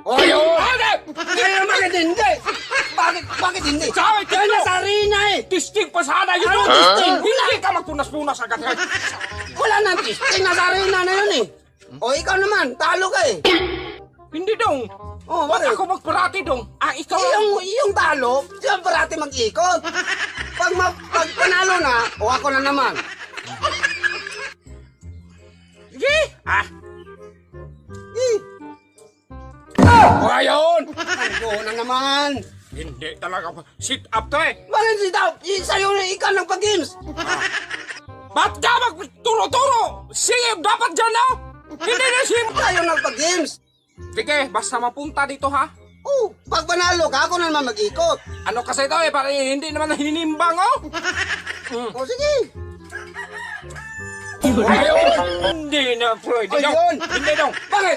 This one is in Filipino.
O yun! Bakit hindi? Bakit hindi? Sabi, Kaya nasa arena eh! Testing pa sana yun. Anong testing? Hindi ka magpunas-punas agad. Wala nang testing, nasa arena na yun eh! O ikaw naman, talo ka eh! Hindi dong. Oh, Ba't bakit? ako magparati dong? Ikaw Yung talo, siya parati mag-ikot. Pag panalo na, o ako na naman. Sige. Eh, O ayun. ako na naman. Hindi talaga. Sit up to eh. Bakit si Tao? Sa'yo na ikaw ng pag-games. Ba't ka magturo-turo? Sige, dapat dyan na. Hindi na sim. Sa'yo ng pag-games. Sige, basta mapunta dito ha. Oh, pag panalo ka, ako na naman mag-ikot. Ano kasi ito eh, parang hindi naman hininimbang oh. O sige. Ayun. Hindi na pwede dong. Ayun. Hindi dong. Bakit?